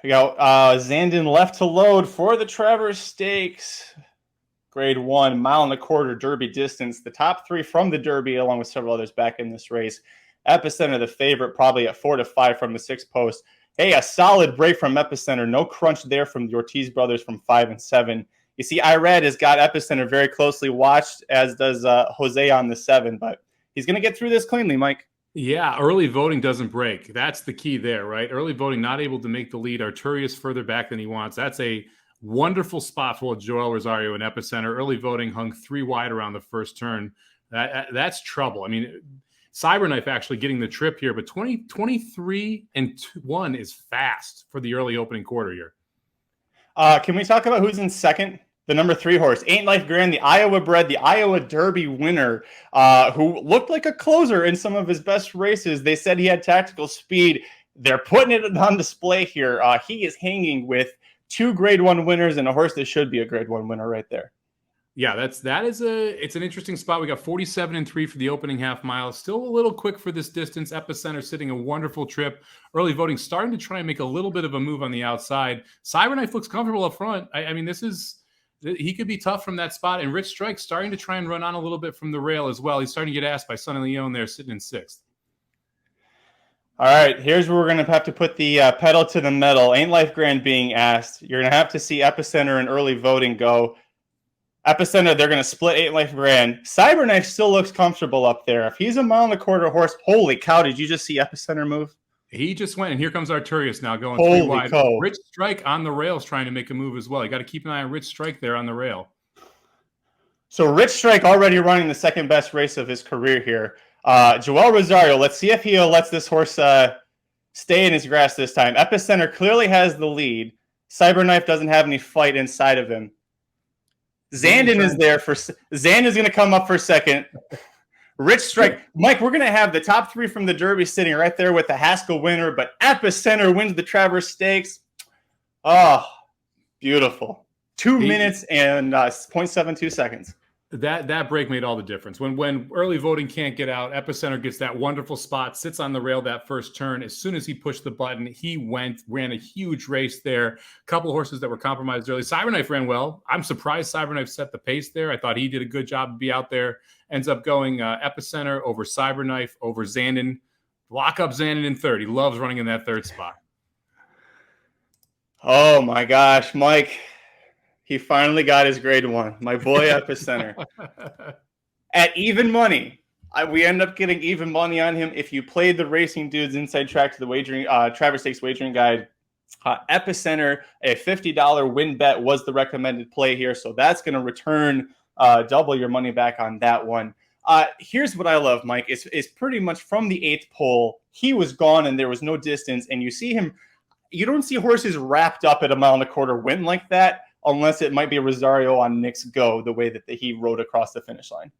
We got Zandon left to load for the Travers Stakes. Grade 1, mile and a quarter Derby distance. The top 3 from the Derby, along with several others back in this race. Epicenter, the favorite, probably at 4-5 from the 6 post. Hey, a solid break from Epicenter. No crunch there from the Ortiz brothers from 5 and 7. You see, Irad has got Epicenter very closely watched, as does Jose on the 7. But he's going to get through this cleanly, Mike. Yeah, early voting doesn't break. That's the key there, right? Early voting not able to make the lead. Arturius further back than he wants. That's a wonderful spot for Joel Rosario and Epicenter. Early voting hung 3 wide around the first turn. That's trouble. I mean, Cyberknife actually getting the trip here, but 23-1 is fast for the early opening quarter here. Can we talk about who's in second? The number 3 horse, Ain't Life Grand, the Iowa bred, the Iowa Derby winner, who looked like a closer in some of his best races. They said he had tactical speed. They're putting it on display here. He is hanging with 2 grade 1 winners and a horse that should be a grade 1 winner right there. Yeah, it's an interesting spot. We got 47-3 for the opening half mile. Still a little quick for this distance. Epicenter sitting a wonderful trip. Early voting starting to try and make a little bit of a move on the outside. Cyberknife looks comfortable up front. I mean, he could be tough from that spot. And Rich Strike starting to try and run on a little bit from the rail as well. He's starting to get asked by Sonny Leone there, sitting in 6th. All right, here's where we're going to have to put the pedal to the metal. Ain't Life Grand being asked. You're going to have to see Epicenter and early voting go. Epicenter, they're going to split Ain't Life Grand. Cyberknife still looks comfortable up there. If he's a mile and a quarter horse, holy cow, did you just see Epicenter move? He just went, and here comes Arturius now going holy 3 wide. Cow. Rich Strike on the rails trying to make a move as well. You got to keep an eye on Rich Strike there on the rail. So Rich Strike already running the second best race of his career here. Joel Rosario, let's see if he lets this horse stay in his grass this time. Epicenter clearly has the lead. Cyberknife doesn't have any fight inside of him. Zandon is there for Zandon's going to come up for second. Rich Strike. Mike, we're going to have the top 3 from the Derby sitting right there with the Haskell winner, but Epicenter wins the Travers Stakes. Oh, beautiful. 2 minutes and 0.72 seconds. That break made all the difference. When early voting can't get out, Epicenter gets that wonderful spot, sits on the rail that first turn. As soon as he pushed the button, he ran a huge race there. A couple of horses that were compromised early. Cyberknife ran well. I'm surprised Cyberknife set the pace there. I thought he did a good job to be out there. Ends up going Epicenter over Cyberknife over Zandon. Lock up Zandon in 3rd. He loves running in that 3rd spot. Oh, my gosh, Mike. He finally got his grade 1. My boy Epicenter. At even money, we end up getting even money on him. If you played the Racing Dudes Inside Track to the wagering Travers Stakes wagering guide, Epicenter, a $50 win bet was the recommended play here. So that's going to return double your money back on that one. Here's what I love, Mike. It's pretty much from the 8th pole. He was gone and there was no distance. And you see him. You don't see horses wrapped up at a mile and a quarter win like that, unless it might be Rosario on Nick's Go, the way that he rode across the finish line.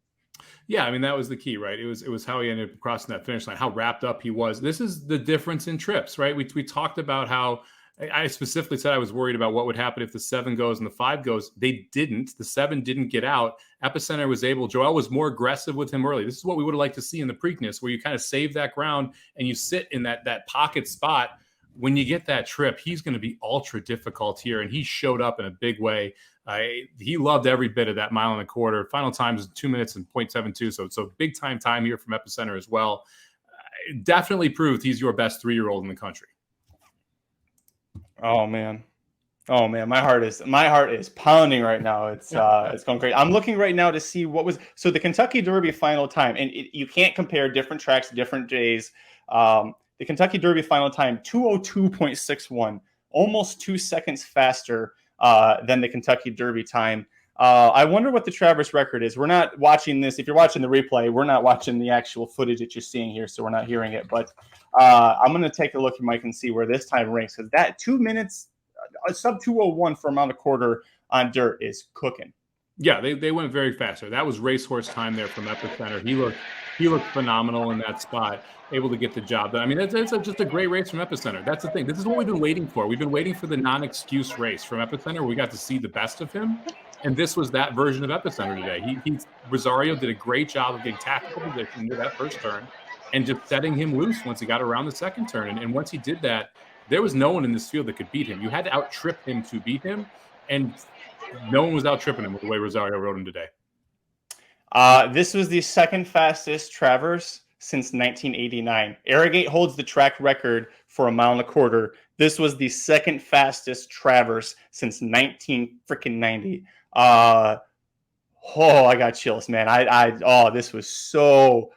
Yeah, I mean, that was the key, right? It was how he ended up crossing that finish line, how wrapped up he was. This is the difference in trips, right? We talked about how I specifically said I was worried about what would happen if the 7 goes and the 5 goes. They didn't. The 7 didn't get out. Epicenter was able. Joel was more aggressive with him early. This is what we would have liked to see in the Preakness, where you kind of save that ground and you sit in that pocket spot. When you get that trip, he's going to be ultra difficult here, and he showed up in a big way. He loved every bit of that mile and a quarter. Final time is 2 minutes and 0.72, so big time here from Epicenter as well. Definitely proved he's your best 3-year-old in the country. Oh man, my heart is pounding right now. It's going crazy. I'm looking right now to see what was the Kentucky Derby final time, and you can't compare different tracks, different days. The Kentucky Derby final time, 2:02.61, almost 2 seconds faster than the Kentucky Derby time. I wonder what the Travers record is. We're not watching this. If you're watching the replay, we're not watching the actual footage that you're seeing here, so we're not hearing it. But I'm going to take a look at Mike and see where this time ranks, because that 2 minutes, sub 2:01 for a mile and a quarter on dirt is cooking. Yeah, they went very fast. That was racehorse time there from Epicenter. He looked phenomenal in that spot, able to get the job done. I mean, it's just a great race from Epicenter. That's the thing. This is what we've been waiting for. We've been waiting for the non-excuse race from Epicenter. We got to see the best of him, and this was that version of Epicenter today. Rosario did a great job of getting tactical position into that first turn and just setting him loose once he got around the second turn. And once he did that, there was no one in this field that could beat him. You had to out-trip him to beat him, and no one was out-tripping him with the way Rosario rode him today. This was the second fastest Travers since 1989. Arrogate holds the track record for 1.25 miles. This was the second fastest Travers since 1990. I got chills, man. This was so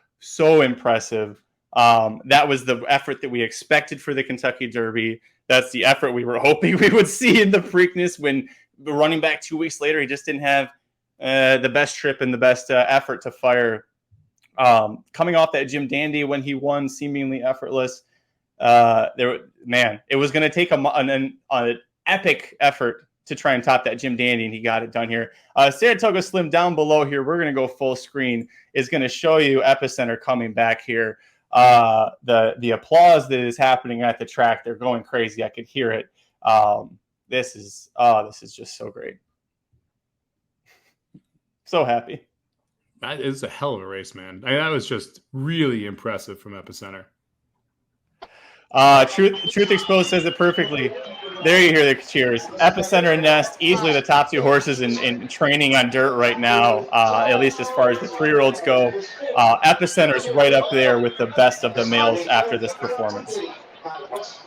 impressive. That was the effort that we expected for the Kentucky Derby. That's the effort we were hoping we would see in the Preakness when the running back 2 weeks later, he just didn't have the best trip and the best effort to fire. Coming off that Jim Dandy when he won, seemingly effortless. It was going to take an epic effort to try and top that Jim Dandy, and he got it done here. Saratoga Slim down below here. We're going to go full screen. Is going to show you Epicenter coming back here. The applause that is happening at the track, they're going crazy. I could hear it. This is just so great. So happy. That is a hell of a race, man. That was just really impressive from Epicenter. Truth Exposed says it perfectly. There you hear the cheers. Epicenter and Nest, easily the top two horses in training on dirt right now, at least as far as the 3-year-olds go. Epicenter's right up there with the best of the males after this performance.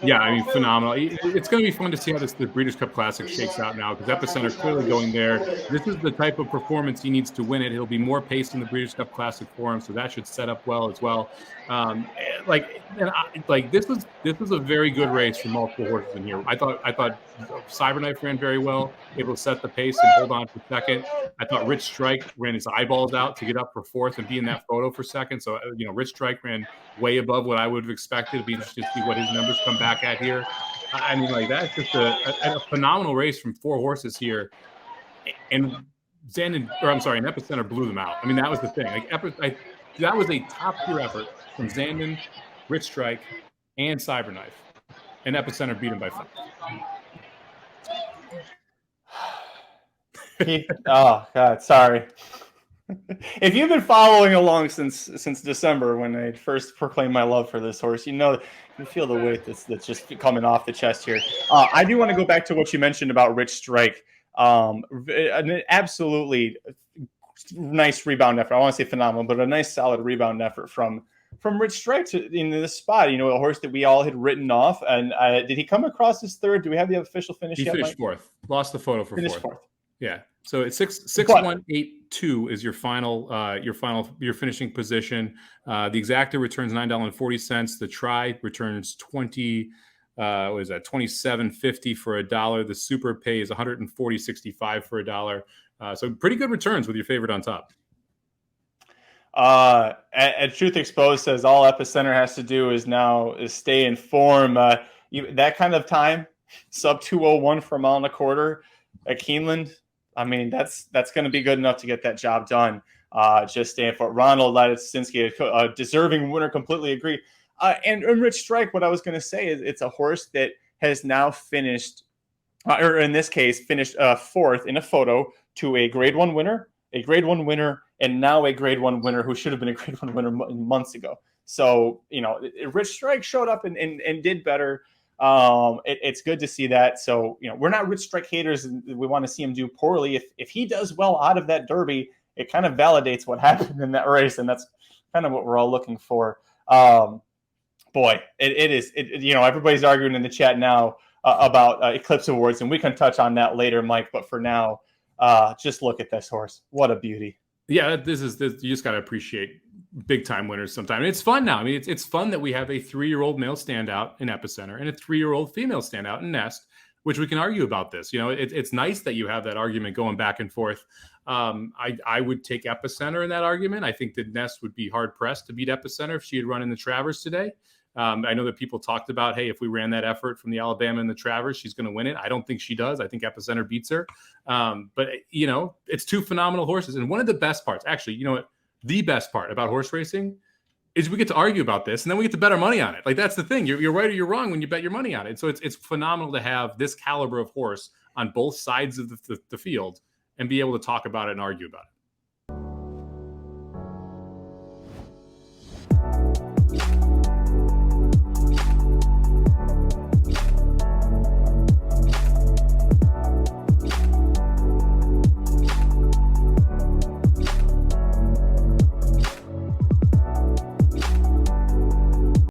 Yeah, I mean, phenomenal. It's going to be fun to see how the Breeders' Cup Classic shakes out now, because Epicenter clearly going there. This is the type of performance he needs to win it. He'll be more paced in the Breeders' Cup Classic for him, so that should set up well as well. This was a very good race for multiple horses in here. I thought Cyberknife ran very well, able to set the pace and hold on for second. I thought Rich Strike ran his eyeballs out to get up for fourth and be in that photo for second. So, Rich Strike ran way above what I would have expected. It'd be interesting to see what his numbers come back at here. I mean, that's just a phenomenal race from 4 horses here. And Epicenter blew them out. I mean, that was the thing. That was a top-tier effort from Zandon, Rich Strike, and Cyberknife. And Epicenter beat him by 5. Oh, God, sorry. If you've been following along since December when I first proclaimed my love for this horse, you feel the weight that's just coming off the chest here. I do want to go back to what you mentioned about Rich Strike. An absolutely nice rebound effort. I want to say phenomenal, but a nice solid rebound effort from Rich Strike in this spot. A horse that we all had written off. And did he come across his third? Do we have the official finish yet? He finished fourth. Lost the photo for fourth. Yeah. So it's 6-1-8-2 is your finishing position. The exacta returns $9.40. The try returns $27.50 for $1. The super pay is $140.65 for $1. So pretty good returns with your favorite on top. And Truth Exposed says all Epicenter has to do is stay in form. That kind of time, sub 2:01 for 1.25 miles at Keeneland. I mean, that's going to be good enough to get that job done. Just staying for Ronald Ladzinski, a deserving winner. Completely agree. And Rich Strike, what I was going to say is it's a horse that has now finished, or in this case, finished fourth in a photo to a Grade 1 winner, and now a Grade 1 winner who should have been a Grade 1 winner months ago. So, Rich Strike showed up and did better. It's good to see that. So, we're not Rich Strike haters, and we want to see him do poorly. If he does well out of that Derby, it kind of validates what happened in that race, and that's kind of what we're all looking for. Boy, it is. Everybody's arguing in the chat now about Eclipse Awards, and we can touch on that later, Mike. But for now, just look at this horse. What a beauty. Yeah, this you just got to appreciate big time winners sometimes. It's fun now. I mean, it's fun that we have a 3-year-old male standout in Epicenter and a 3-year-old female standout in Nest, which we can argue about this. It's nice that you have that argument going back and forth. I would take Epicenter in that argument. I think that Nest would be hard pressed to beat Epicenter if she had run in the Travers today. I know that people talked about, hey, if we ran that effort from the Alabama and the Travers, she's going to win it. I don't think she does. I think Epicenter beats her. But it's 2 phenomenal horses. And one of the best parts, actually, the best part about horse racing is we get to argue about this, and then we get to bet our money on it. Like, that's the thing. You're right or you're wrong when you bet your money on it. So it's phenomenal to have this caliber of horse on both sides of the field and be able to talk about it and argue about it.